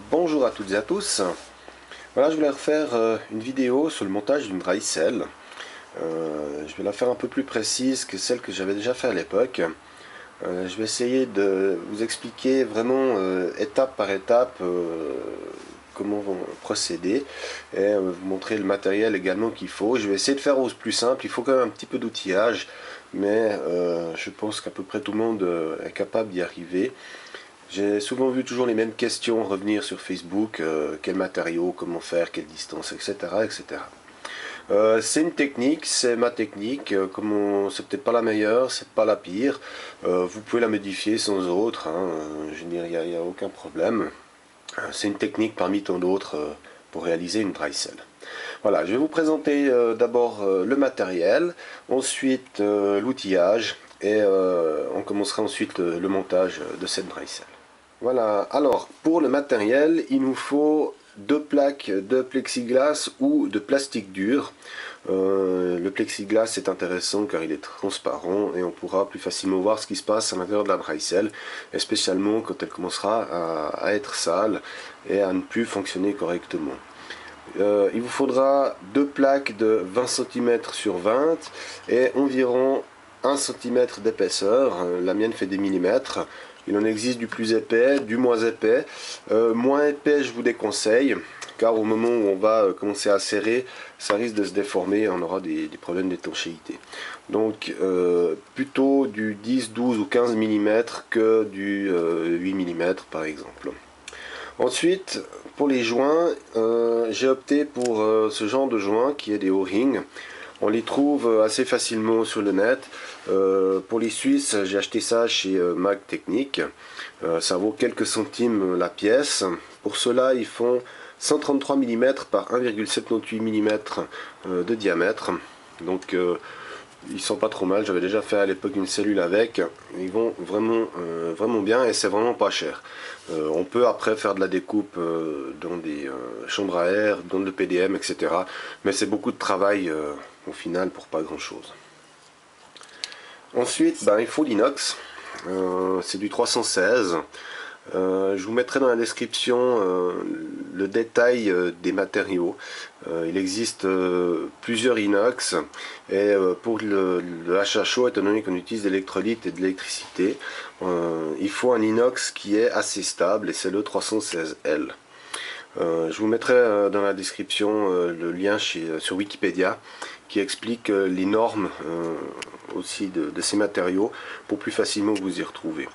Bonjour à toutes et à tous. Voilà, je voulais refaire une vidéo sur le montage d'une dry cell. Je vais la faire un peu plus précise que celle que j'avais déjà fait à l'époque. Je vais essayer de vous expliquer vraiment étape par étape comment procéder et vous montrer le matériel également qu'il faut. Je vais essayer de faire au plus simple. Il faut quand même un petit peu d'outillage, mais je pense qu'à peu près tout le monde est capable d'y arriver. J'ai souvent vu toujours les mêmes questions revenir sur Facebook, quel matériau, comment faire, quelle distance, etc. etc. C'est une technique, c'est ma technique, c'est peut-être pas la meilleure, c'est pas la pire, vous pouvez la modifier sans autre, hein, je veux dire, il n'y a aucun problème. C'est une technique parmi tant d'autres pour réaliser une dry cell. Voilà, je vais vous présenter d'abord le matériel, ensuite l'outillage, et on commencera ensuite le montage de cette dry cell. Voilà, alors pour le matériel, il nous faut deux plaques de plexiglas ou de plastique dur. Le plexiglas est intéressant car il est transparent et on pourra plus facilement voir ce qui se passe à l'intérieur de la dry cell, et spécialement quand elle commencera à être sale et à ne plus fonctionner correctement. Il vous faudra deux plaques de 20 cm sur 20 et environ 1 cm d'épaisseur. La mienne fait des millimètres. Il en existe du plus épais, du moins épais. Moins épais, je vous déconseille, car au moment où on va commencer à serrer, ça risque de se déformer, on aura des problèmes d'étanchéité. Donc plutôt du 10, 12 ou 15 mm que du 8 mm par exemple. Ensuite, pour les joints, j'ai opté pour ce genre de joints qui est des O-rings. On les trouve assez facilement sur le net. Pour les Suisses, j'ai acheté ça chez Mag Technique. Ça vaut quelques centimes la pièce. Pour cela, ils font 133 mm par 1,78 mm de diamètre. Donc ils sont pas trop mal. J'avais déjà fait à l'époque une cellule avec. Ils vont vraiment bien et c'est vraiment pas cher. On peut après faire de la découpe dans des chambres à air, dans le PDM, etc. Mais c'est beaucoup de travail au final pour pas grand chose. Ensuite, il faut l'inox. C'est du 316. Je vous mettrai dans la description le détail des matériaux. Il existe plusieurs inox et pour le achat chaud, étant donné qu'on utilise de l'électrolyte et de l'électricité, il faut un inox qui est assez stable et c'est le 316L. Je vous mettrai dans la description le lien sur Wikipédia qui explique les normes aussi de ces matériaux pour plus facilement vous y retrouver.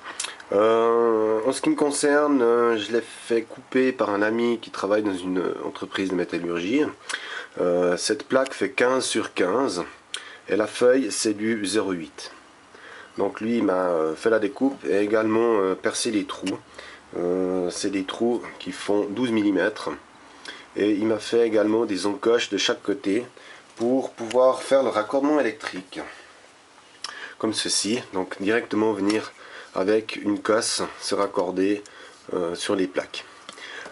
En ce qui me concerne, je l'ai fait couper par un ami qui travaille dans une entreprise de métallurgie. Cette plaque fait 15 sur 15 et la feuille c'est du 0,8. Donc lui il m'a fait la découpe et également percé les trous. C'est des trous qui font 12 mm et il m'a fait également des encoches de chaque côté pour pouvoir faire le raccordement électrique comme ceci, donc directement venir avec une cosse se raccorder sur les plaques.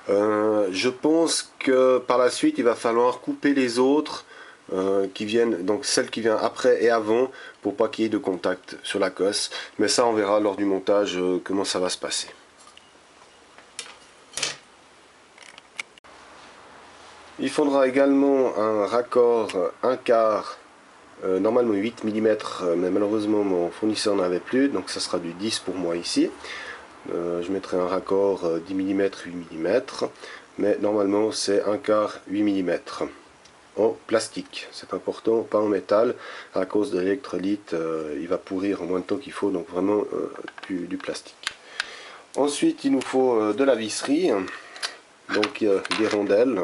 Je pense que par la suite il va falloir couper les autres qui viennent, donc celle qui vient après et avant, pour pas qu'il y ait de contact sur la cosse, mais ça on verra lors du montage comment ça va se passer. Il faudra également un raccord 1/4, normalement 8 mm, mais malheureusement mon fournisseur n'en avait plus, donc ça sera du 10 pour moi ici. Je mettrai un raccord 10 mm, 8 mm, mais normalement c'est 1/4, 8 mm. En plastique, c'est important, pas en métal, à cause de l'électrolyte, il va pourrir en moins de temps qu'il faut, donc vraiment du plastique. Ensuite il nous faut de la visserie. Donc des rondelles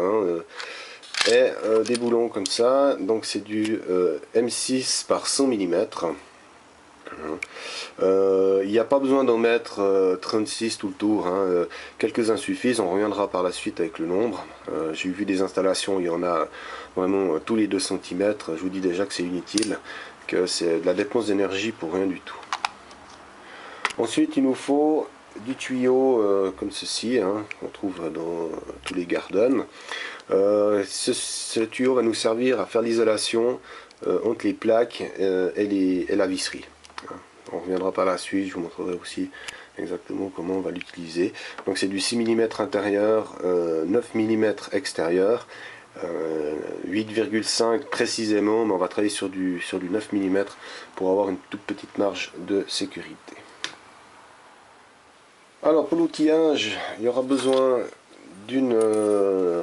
et des boulons comme ça, donc c'est du M6 par 100 mm. Il n'y a pas besoin d'en mettre 36 tout le tour, quelques-uns suffisent, on reviendra par la suite avec le nombre. J'ai vu des installations, il y en a vraiment tous les 2 cm, je vous dis déjà que c'est inutile, que c'est de la dépense d'énergie pour rien du tout. Ensuite il nous faut du tuyau comme ceci, qu'on trouve dans tous les gardens. Ce tuyau va nous servir à faire l'isolation entre les plaques et la visserie. On reviendra par la suite, je vous montrerai aussi exactement comment on va l'utiliser. Donc c'est du 6 mm intérieur, 9 mm extérieur, 8,5 précisément, mais on va travailler sur du 9 mm pour avoir une toute petite marge de sécurité. Alors pour l'outillage, il y aura besoin d'une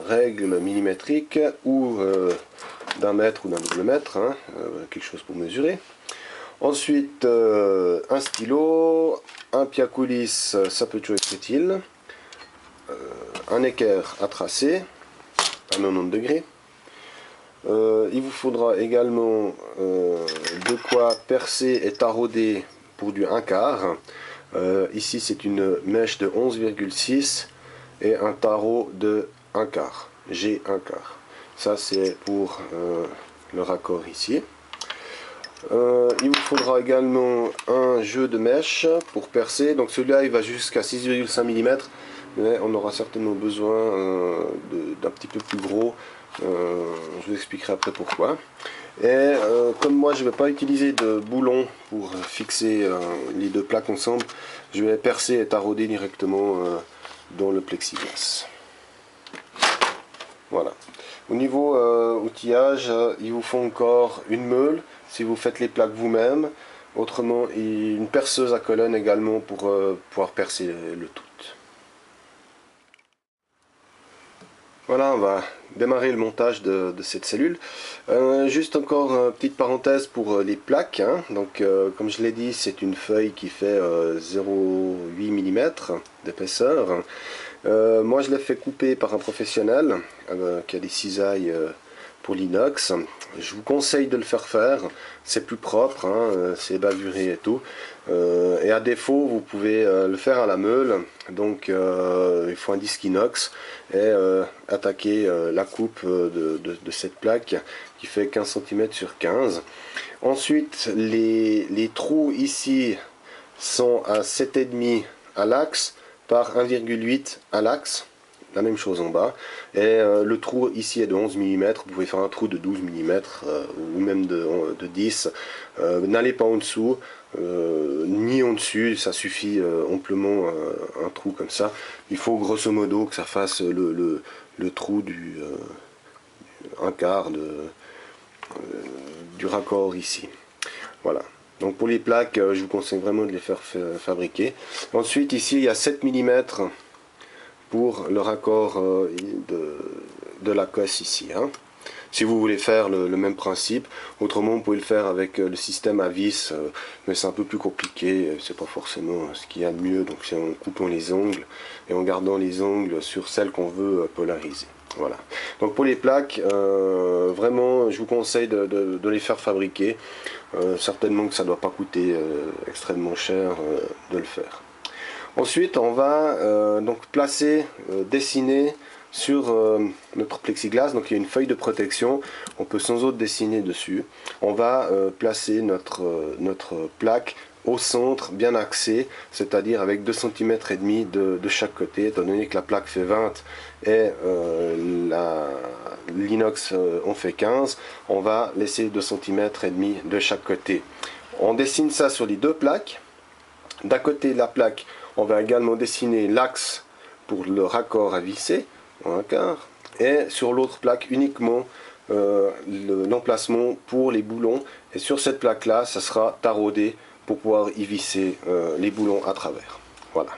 règle millimétrique ou d'un mètre ou d'un double mètre, hein, quelque chose pour mesurer. Ensuite, un stylo, un piacoulis, ça peut toujours être utile, un équerre à tracer à 90 degrés. Il vous faudra également de quoi percer et tarauder pour du 1/4. Ici c'est une mèche de 11,6 et un tarot de 1/4, G 1/4. Ça c'est pour le raccord ici. Il vous faudra également un jeu de mèche pour percer. Donc celui-là il va jusqu'à 6,5 mm, mais on aura certainement besoin d'un petit peu plus gros. Je vous expliquerai après pourquoi. Et comme moi je ne vais pas utiliser de boulon pour fixer les deux plaques ensemble, je vais percer et tarauder directement dans le plexiglas. Voilà. Au niveau outillage, il vous faut encore une meule si vous faites les plaques vous-même. Autrement, une perceuse à colonne également pour pouvoir percer le tout. Voilà, on va démarrer le montage de cette cellule. Juste encore une petite parenthèse pour les plaques, hein. Donc comme je l'ai dit, c'est une feuille qui fait 0,8 mm d'épaisseur. Moi je l'ai fait couper par un professionnel qui a des cisailles pour l'inox. Je vous conseille de le faire, c'est plus propre, hein, c'est bavuré et tout. Et à défaut, vous pouvez le faire à la meule. Donc il faut un disque inox et attaquer la coupe de cette plaque qui fait 15 cm sur 15. Ensuite, les trous ici sont à 7,5 à l'axe par 1,8 à l'axe. La même chose en bas. Et le trou ici est de 11 mm. Vous pouvez faire un trou de 12 mm ou même de 10. N'allez pas en dessous, ni en dessus. Ça suffit amplement un trou comme ça. Il faut grosso modo que ça fasse le trou du 1/4 du raccord ici. Voilà. Donc pour les plaques, je vous conseille vraiment de les faire fabriquer. Ensuite ici il y a 7 mm pour le raccord de la cosse ici, hein. Si vous voulez faire le même principe, autrement vous pouvez le faire avec le système à vis, mais c'est un peu plus compliqué, c'est pas forcément ce qu'il y a de mieux. Donc c'est en coupant les ongles et en gardant les ongles sur celles qu'on veut polariser. Voilà. Donc pour les plaques, vraiment je vous conseille de les faire fabriquer. Certainement que ça ne doit pas coûter extrêmement cher de le faire. Ensuite, on va donc placer, dessiner sur notre plexiglas. Donc il y a une feuille de protection, on peut sans autre dessiner dessus. On va placer notre plaque au centre, bien axée, c'est-à-dire avec 2,5 cm de chaque côté, étant donné que la plaque fait 20 et l'inox en fait 15, on va laisser 2,5 cm de chaque côté. On dessine ça sur les deux plaques. D'un côté de la plaque, on va également dessiner l'axe pour le raccord à visser, en 1/4, et sur l'autre plaque uniquement l'emplacement pour les boulons. Et sur cette plaque là, ça sera taraudé pour pouvoir y visser les boulons à travers. Voilà.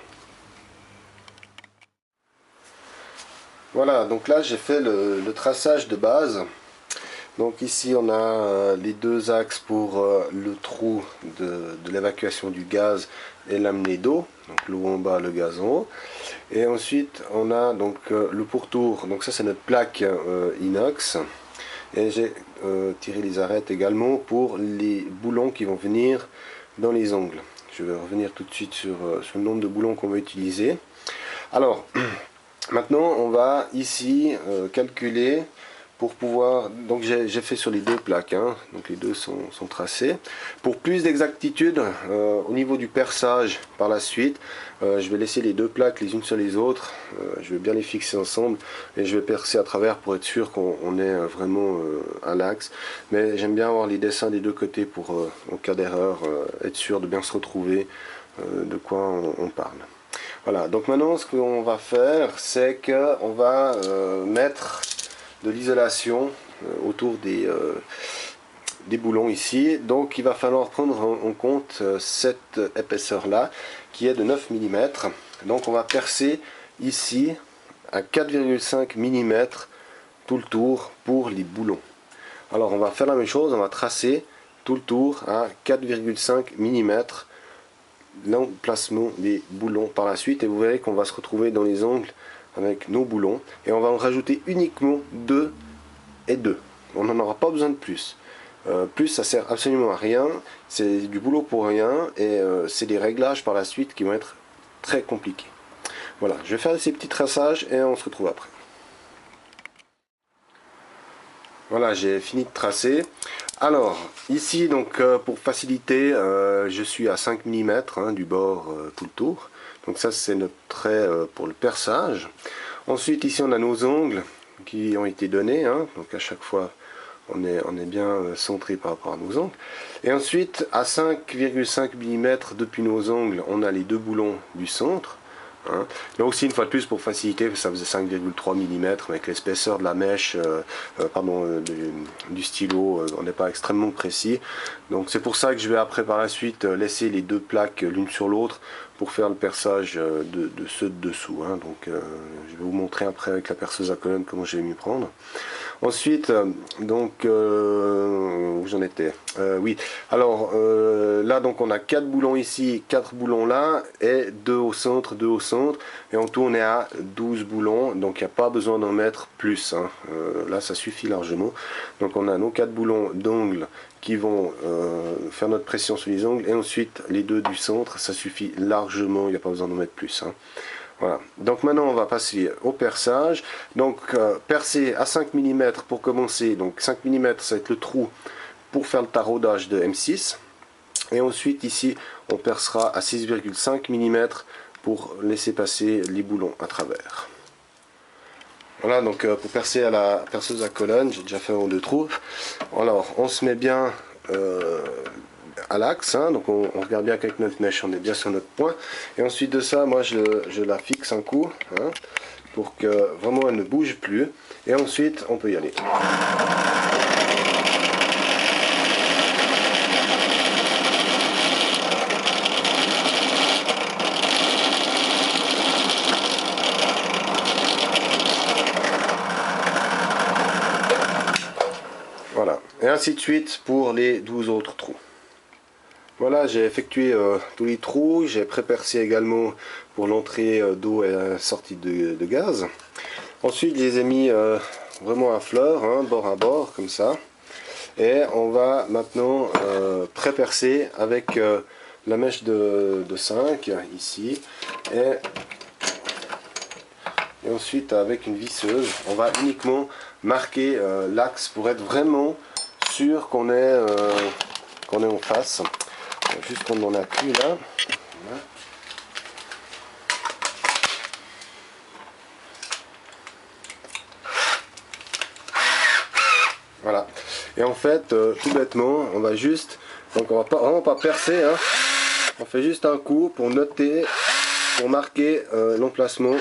Voilà, donc là j'ai fait le traçage de base. Donc ici on a les deux axes pour le trou de l'évacuation du gaz et l'amener d'eau, donc l'eau en bas, le gaz en haut. Et ensuite on a donc le pourtour, donc ça c'est notre plaque inox. Et j'ai tiré les arêtes également pour les boulons qui vont venir dans les ongles. Je vais revenir tout de suite sur le nombre de boulons qu'on va utiliser. Alors, maintenant on va ici calculer pour pouvoir, donc j'ai fait sur les deux plaques, hein, donc les deux sont tracés. Pour plus d'exactitude au niveau du perçage par la suite, je vais laisser les deux plaques les unes sur les autres, je vais bien les fixer ensemble et je vais percer à travers pour être sûr qu'on ait vraiment un axe. Mais j'aime bien avoir les dessins des deux côtés pour, en cas d'erreur, être sûr de bien se retrouver de quoi on parle. Voilà, donc maintenant ce qu'on va faire, c'est qu'on va mettre de l'isolation autour des boulons ici. Donc il va falloir prendre en compte cette épaisseur là qui est de 9 mm. Donc on va percer ici à 4,5 mm tout le tour pour les boulons. Alors on va faire la même chose, on va tracer tout le tour à 4,5 mm l'emplacement des boulons par la suite, et vous verrez qu'on va se retrouver dans les angles avec nos boulons, et on va en rajouter uniquement 2 et 2. On n'en aura pas besoin de plus. Plus ça sert absolument à rien, c'est du boulot pour rien, et c'est des réglages par la suite qui vont être très compliqués. Voilà, je vais faire ces petits traçages et on se retrouve après. Voilà, j'ai fini de tracer. Alors, ici, donc pour faciliter, je suis à 5 mm hein, du bord tout le tour. Donc ça, c'est notre trait pour le perçage. Ensuite, ici, on a nos ongles qui ont été donnés. Hein, donc à chaque fois, on est bien centré par rapport à nos ongles. Et ensuite, à 5,5 mm depuis nos ongles, on a les deux boulons du centre. Hein. Là aussi, une fois de plus, pour faciliter, ça faisait 5,3 mm, mais avec l'épaisseur de la mèche, du stylo, on n'est pas extrêmement précis. Donc c'est pour ça que je vais après par la suite laisser les deux plaques l'une sur l'autre pour faire le perçage de ceux de dessous. Hein. Donc je vais vous montrer après avec la perceuse à colonne comment je vais m'y prendre. Ensuite, où j'en étais, oui, alors là donc on a 4 boulons ici, 4 boulons là, et 2 au centre, 2 au centre, et en tout on est à 12 boulons, donc il n'y a pas besoin d'en mettre plus, hein. Là ça suffit largement. Donc on a nos 4 boulons d'ongles qui vont faire notre pression sur les ongles, et ensuite les deux du centre, ça suffit largement, il n'y a pas besoin d'en mettre plus, hein. Voilà, donc maintenant on va passer au perçage. Donc percer à 5 mm pour commencer, donc 5 mm ça va être le trou pour faire le taraudage de M6, et ensuite ici on percera à 6,5 mm pour laisser passer les boulons à travers. Voilà, donc pour percer à la perceuse à colonne, j'ai déjà fait un ou deux trous. Alors on se met bien à l'axe, hein, donc on regarde bien qu'avec notre mèche on est bien sur notre point, et ensuite de ça moi je la fixe un coup, hein, pour que vraiment elle ne bouge plus, et ensuite on peut y aller. Voilà, et ainsi de suite pour les 12 autres trous. Voilà, j'ai effectué tous les trous, j'ai pré-percé également pour l'entrée d'eau et la sortie de gaz. Ensuite, je les ai mis vraiment à fleur, hein, bord à bord, comme ça. Et on va maintenant pré-percer avec la mèche de 5, ici. Et ensuite, avec une visseuse, on va uniquement marquer l'axe pour être vraiment sûr qu'on est en face. Juste qu'on n'en a plus là. Voilà. Et en fait, tout bêtement, on va juste, donc on va pas, vraiment pas percer, hein. On fait juste un coup pour noter, pour marquer l'emplacement.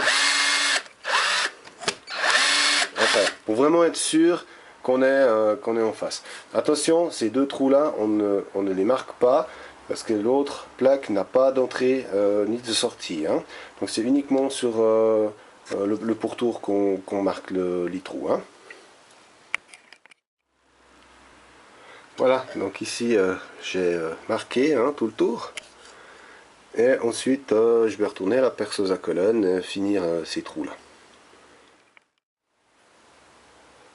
Enfin, pour vraiment être sûr qu'on est en face. Attention, ces deux trous là, on ne les marque pas, parce que l'autre plaque n'a pas d'entrée ni de sortie, hein. Donc c'est uniquement sur le pourtour qu'on marque les trous, hein. Voilà, donc ici j'ai marqué, hein, tout le tour. Et ensuite je vais retourner à la perceuse à colonne et finir ces trous là.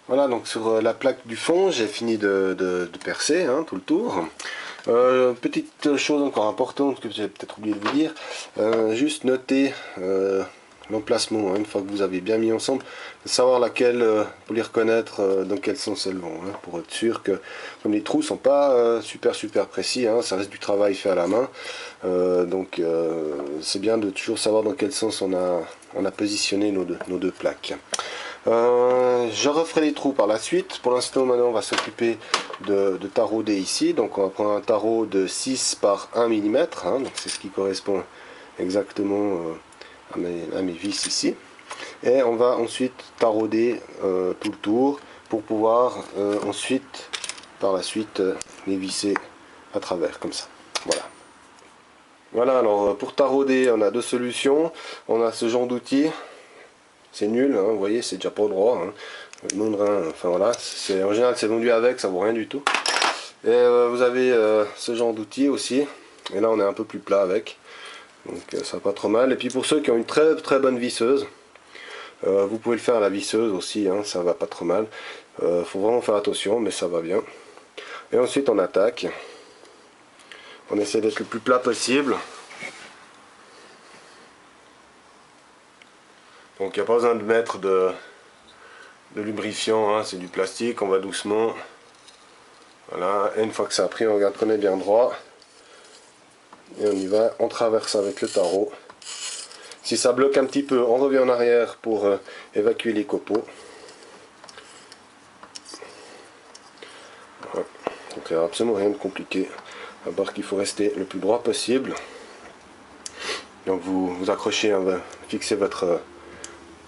Voilà, donc sur la plaque du fond, j'ai fini de percer, hein, tout le tour. Petite chose encore importante que j'ai peut-être oublié de vous dire, juste noter l'emplacement, une fois que vous avez bien mis ensemble, de savoir laquelle, pour les reconnaître dans quel sens elles vont, pour être sûr que, comme les trous sont pas super précis, ça reste du travail fait à la main, donc c'est bien de toujours savoir dans quel sens on a positionné nos deux plaques. Je referai les trous par la suite. Pour l'instant, maintenant on va s'occuper de tarauder ici. Donc on va prendre un tarot de 6 par 1 mm, donc c'est ce qui correspond exactement à mes vis ici. Et on va ensuite tarauder tout le tour pour pouvoir ensuite, par la suite, les visser à travers, comme ça. Voilà. Voilà, alors pour tarauder, on a deux solutions. On a ce genre d'outil. C'est nul, vous voyez, c'est déjà pas droit. Le mondrin, enfin voilà, en général c'est vendu avec, ça vaut rien du tout. Et vous avez ce genre d'outil aussi. Et là on est un peu plus plat avec. Donc ça va pas trop mal. Et puis pour ceux qui ont une très bonne visseuse, vous pouvez le faire à la visseuse aussi, ça va pas trop mal. Faut vraiment faire attention, mais ça va bien. Et ensuite on attaque. On essaie d'être le plus plat possible. Donc il n'y a pas besoin de mettre de lubrifiant, c'est du plastique, on va doucement. Voilà, et une fois que ça a pris, on regarde qu'on est bien droit. Et on y va, on traverse avec le tarot. Si ça bloque un petit peu, on revient en arrière pour évacuer les copeaux. Voilà. Donc il n'y a absolument rien de compliqué, à part qu'il faut rester le plus droit possible. Donc vous accrochez, fixez votre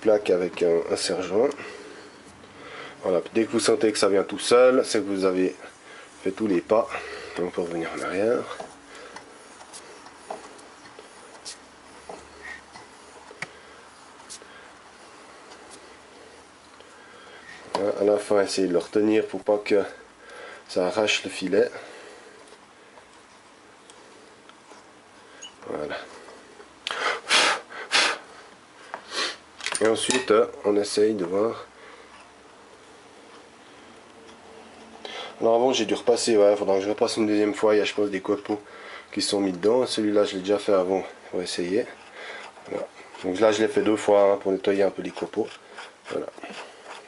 plaque avec un serre-joint. Voilà, dès que vous sentez que ça vient tout seul, c'est que vous avez fait tous les pas. On peut revenir en arrière. Voilà, à la fin, essayez de le retenir pour pas que ça arrache le filet. Voilà. Et ensuite, on essaye de voir. Alors avant, j'ai dû repasser, il faudra que je repasse une deuxième fois. Il y a, je pense, des copeaux qui sont mis dedans. Celui-là, je l'ai déjà fait avant pour essayer. Voilà. Donc là, je l'ai fait deux fois pour nettoyer un peu les copeaux. Voilà.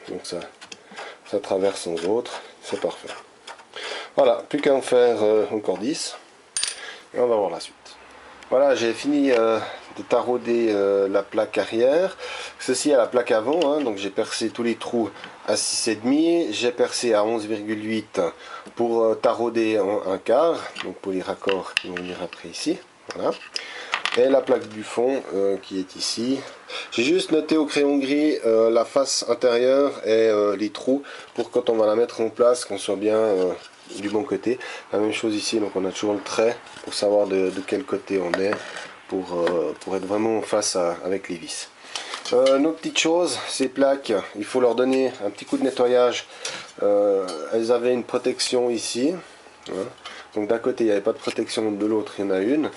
Donc ça traverse sans autre. C'est parfait. Voilà, plus qu'à en faire encore 10. Et on va voir la suite. Voilà, j'ai fini de tarauder la plaque arrière. Ceci à la plaque avant, donc j'ai percé tous les trous à 6,5. J'ai percé à 11,8 pour tarauder en un quart, donc pour les raccords qui vont venir après ici. Voilà. Et la plaque du fond qui est ici. J'ai juste noté au crayon gris la face intérieure et les trous pour quand on va la mettre en place, qu'on soit bien du bon côté. La même chose ici, donc on a toujours le trait pour savoir de quel côté on est pour être vraiment en face avec les vis. Nos petites choses, ces plaques, il faut leur donner un petit coup de nettoyage. Elles avaient une protection ici. Donc d'un côté il n'y avait pas de protection, de l'autre il y en a une.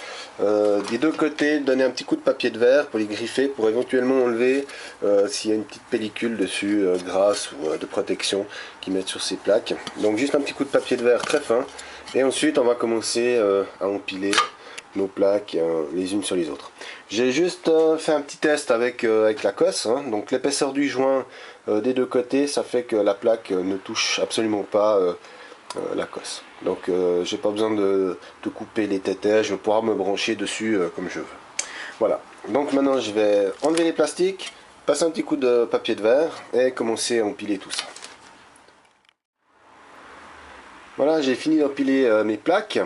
Des deux côtés, donner un petit coup de papier de verre pour les griffer, pour éventuellement enlever s'il y a une petite pellicule dessus, grasse ou de protection qu'ils mettent sur ces plaques. Donc juste un petit coup de papier de verre très fin. Et ensuite on va commencer à empiler nos plaques les unes sur les autres. J'ai juste fait un petit test avec la cosse, donc l'épaisseur du joint des deux côtés, ça fait que la plaque ne touche absolument pas la cosse. Donc j'ai pas besoin de couper les tétets, je vais pouvoir me brancher dessus comme je veux. Voilà, donc maintenant je vais enlever les plastiques, passer un petit coup de papier de verre et commencer à empiler tout ça. Voilà, j'ai fini d'empiler mes plaques.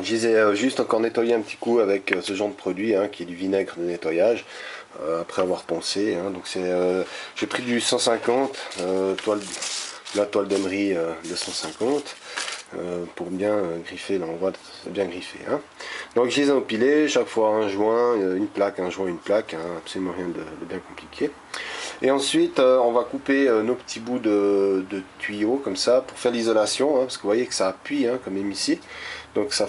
Je les ai juste encore nettoyé un petit coup avec ce genre de produit qui est du vinaigre de nettoyage après avoir poncé. Donc j'ai pris du 150 la toile d'emery de 150 pour bien griffer. Là on voit c'est bien griffé. Donc je les ai empilés, chaque fois un joint, une plaque, un joint, une plaque, absolument rien de bien compliqué. Et ensuite on va couper nos petits bouts de tuyaux comme ça pour faire l'isolation, parce que vous voyez que ça appuie quand même ici. Donc ça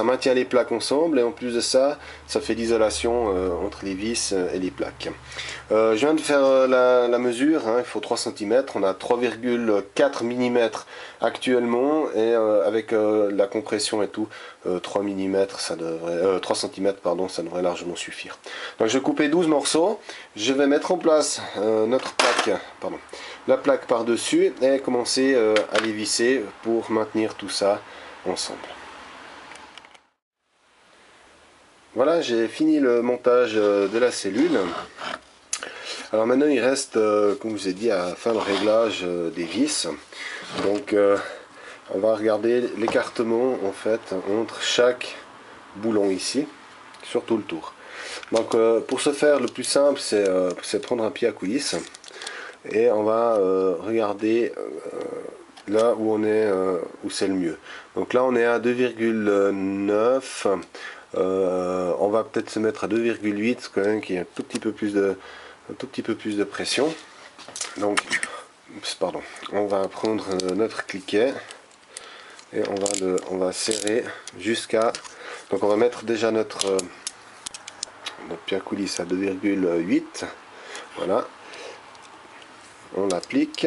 maintient les plaques ensemble, et en plus de ça, ça fait l'isolation entre les vis et les plaques. Je viens de faire la mesure, hein, il faut 3 cm, on a 3,4 mm actuellement, et avec la compression et tout, 3 mm, 3 cm, pardon, ça devrait largement suffire. Donc je vais couper 12 morceaux, je vais mettre en place notre plaque, pardon, la plaque par-dessus, et commencer à les visser pour maintenir tout ça ensemble. Voilà, j'ai fini le montage de la cellule. Alors maintenant il reste, comme je vous ai dit, à faire le réglage des vis. Donc on va regarder l'écartement en fait entre chaque boulon ici, sur tout le tour. Donc pour ce faire, le plus simple c'est prendre un pied à coulisse et on va regarder là où on est, où c'est le mieux. Donc là on est à 2,9. On va peut-être se mettre à 2,8 quand même, qui est un tout petit peu plus de pression. Donc pardon, on va prendre notre cliquet et on va serrer jusqu'à, donc on va mettre déjà notre pied à coulisse à 2,8. voilà, on l'applique.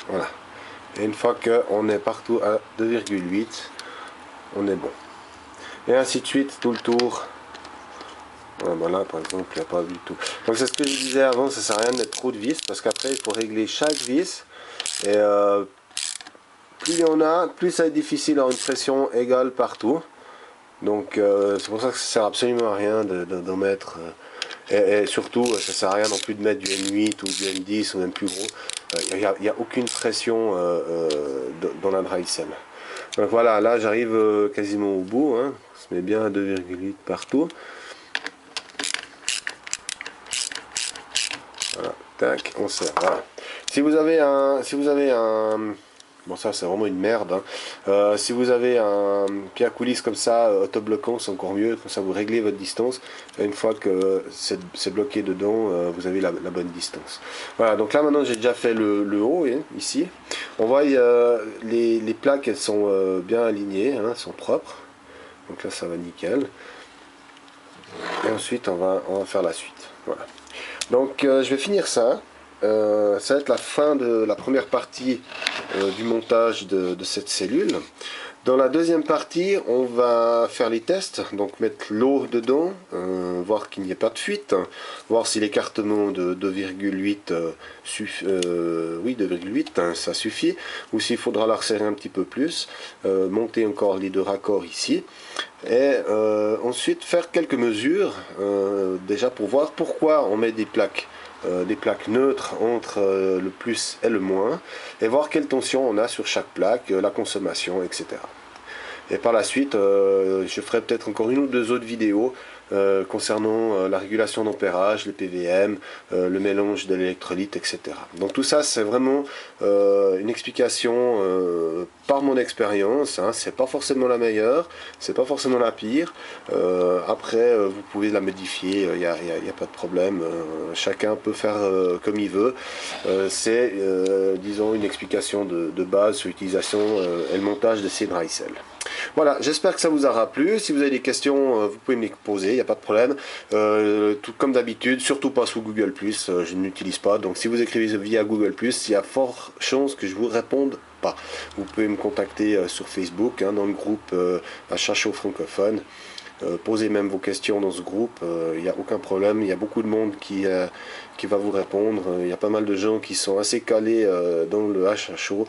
Voilà, et une fois qu'on est partout à 2,8, on est bon. Et ainsi de suite, tout le tour. Voilà, par exemple, il n'y a pas du tout. Donc c'est ce que je disais avant, ça sert à rien de mettre trop de vis, parce qu'après, il faut régler chaque vis. Et plus il y en a, plus ça va être difficile d'avoir une pression égale partout. Donc c'est pour ça que ça sert absolument à rien d'en mettre. Et surtout, ça sert à rien non plus de mettre du N8 ou du N10 ou même plus gros. Il n'y a aucune pression dans la dry cell. Donc voilà, là j'arrive quasiment au bout, hein. On se met bien à 2,8 partout. Voilà, tac, on serre. Voilà. Si vous avez un bon, ça c'est vraiment une merde, hein. Si vous avez un pied à coulisse comme ça, autobloquant, c'est encore mieux. Comme ça, vous réglez votre distance. Et une fois que c'est bloqué dedans, vous avez la bonne distance. Voilà, donc là maintenant j'ai déjà fait le haut, hein, ici. On voit les plaques, elles sont bien alignées, hein, elles sont propres. Donc là ça va nickel. Et ensuite on va faire la suite. Voilà. Donc je vais finir ça. Ça va être la fin de la première partie du montage de cette cellule. Dans la deuxième partie, on va faire les tests, donc mettre l'eau dedans, voir qu'il n'y ait pas de fuite, voir si l'écartement de 2,8 oui, 2,8 hein, ça suffit, ou s'il faudra la resserrer un petit peu plus, monter encore les deux raccords ici, et ensuite faire quelques mesures, déjà pour voir pourquoi on met des plaques neutres entre le plus et le moins, et voir quelle tension on a sur chaque plaque, la consommation, etc. Et par la suite, je ferai peut-être encore une ou deux autres vidéos concernant la régulation d'ampérage, le PVM, le mélange de l'électrolyte, etc. Donc tout ça, c'est vraiment une explication par mon expérience, hein. C'est pas forcément la meilleure, c'est pas forcément la pire. Après, vous pouvez la modifier, il n'y a pas de problème. Chacun peut faire comme il veut. C'est, disons, une explication de base sur l'utilisation et le montage de ces dry cells. Voilà, j'espère que ça vous aura plu. Si vous avez des questions, vous pouvez me les poser, il n'y a pas de problème. Tout comme d'habitude, surtout pas sous Google+, je n'utilise pas. Donc si vous écrivez via Google+, il y a fort chance que je vous réponde pas. Vous pouvez me contacter sur Facebook, hein, dans le groupe Achat Chaud francophone. Posez même vos questions dans ce groupe, il n'y a aucun problème, il y a beaucoup de monde qui va vous répondre, il y a pas mal de gens qui sont assez calés dans le achat chaud,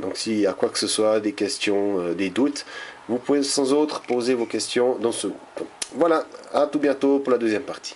donc s'il y a quoi que ce soit, des questions, des doutes, vous pouvez sans autre poser vos questions dans ce groupe. Voilà, à tout bientôt pour la deuxième partie.